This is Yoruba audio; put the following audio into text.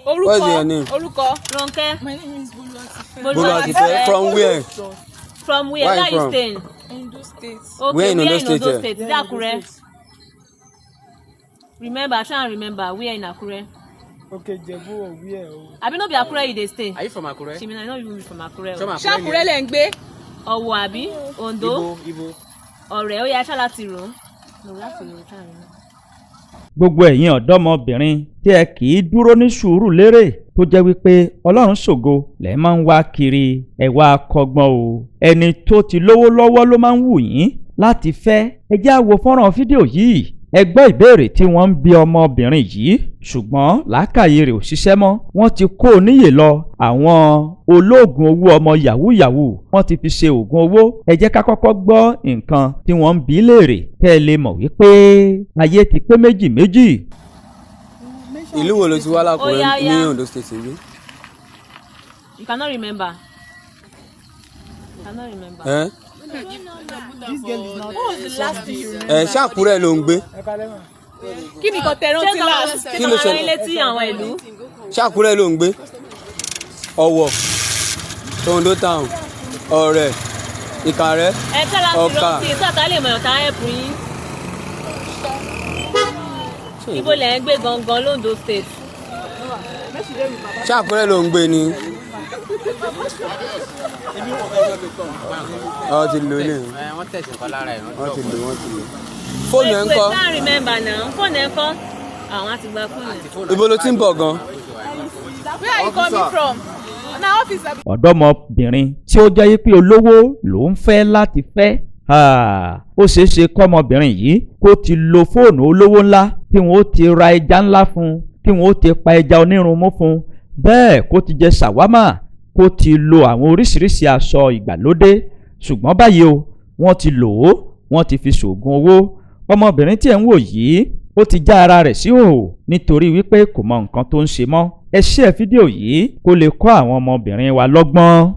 What's your name? Ronke. My name is Boluwatife. Boluwatife. From where? From where? Where Where you are you from? staying? Ondo State. Okay, Where in Ondo Ondo State? State? Is that Akure? Remember, try and remember where in Akure. Okay, Jebu or where? Abi no be Akure you dey stay. Are you from Akure? Shimina, I no even be from Akure. Ṣakure lẹ ń gbé. Ọ̀wọ̀ àbí? Ondo. Ibo. Ọ̀rẹ́ ó yá ṣá láti rò. No, láti rò try and remember. Gbogbo ẹ̀yin ọ̀dọ́mọbìnrin tí ẹ kì í dúró ní sùúrù lérè tó jẹ́ wípé Ọlọ́run ṣògo lẹ máa ń wá kiri ẹ wá kọ́gbọ́n o. Ẹni tó ti lówó lọ́wọ́ ló máa ń wù yín láti fẹ́. Ẹ jẹ́ á wo fọ́nrán fídíò yìí. Ẹ gbọ́ ìbéèrè tí wọ́n ń bi ọmọbìnrin yìí ṣùgbọ́n làákàyè rẹ̀ ò ṣiṣẹ́ mọ́. Wọ́n ti kó o níyè lọ àwọn olóògùn owó ọmọ yahoo yahoo wọ́n ti fi ṣe oògùn owó. Ẹ jẹ́ ká kọ́kọ́ gbọ́ nǹkan tí wọ́n ń bi léèrè kẹ́ ẹ lè mọ̀ wípé ayé ti pé méjì méjì. Ìlú wo ló ti wá lákùrẹ́ Ó yá, ní yá. Ondo State rí? You cannot remember. You cannot remember. This girl is not. What was the last thing you remember? Ṣàkúrẹ́ ló ń gbé. Kí ni kò tẹ̀rán Ṣé ti kọ́ last? Kí ló ṣẹlẹ̀? ilé tí àwọn ìlú? Ṣàkúrẹ́ ló ń gbé. Ọ̀wọ̀, Ondo Town, Ọ̀rẹ́, Ìkàrẹ́, Ẹ tẹ́ láti Ọ̀kà. rántí sọ́ọ̀tà lè mọ̀ ọ̀tá ẹ̀pù yín. Ibo lẹ̀ ń gbé gangan l'Ondo State. Ṣàkúrẹ́ ló ń gbé ni. Wọ́n ti lò ní. Wọ́n tẹ̀sí nǹkan lára ẹ̀. Wọ́n ti lò. Fóònù ẹ̀ ń kọ́. Wait, can't remember now. Fóònù ẹ̀ ń kọ́. Àwọn àti gba fóònù. Ibo ló ti ń bọ̀ gan? Where are you coming from? Na office abi. Ọ̀dọ́mọbìnrin tí ó jẹ́ pé olówó ló ń fẹ́ láti fẹ́. Ó ṣeé ṣe kọ́mọbìnrin yìí kó ti lo fóònù olówó ńlá kí wọ́n ó ti ra ẹja ńlá fún un kí wọ́n ó ti pa ẹja onírúurú fún un bẹ́ẹ̀ kó ti jẹ ṣàwámà kó ti lo àwọn oríṣiríṣi aṣọ ìgbàlódé ṣùgbọ́n báyìí o wọ́n ti lò ó wọ́n ti fi ṣògùn owó. Ọmọbìnrin tí ẹ̀ ń wò yìí ó ti já ara rẹ̀ sí òhò nítorí wípé kò mọ nǹkan tó ń ṣe mọ́. Ẹ share fídíò yìí kó lè kọ́ àwọn ọmọbìnrin wa lọ́gbọ́n.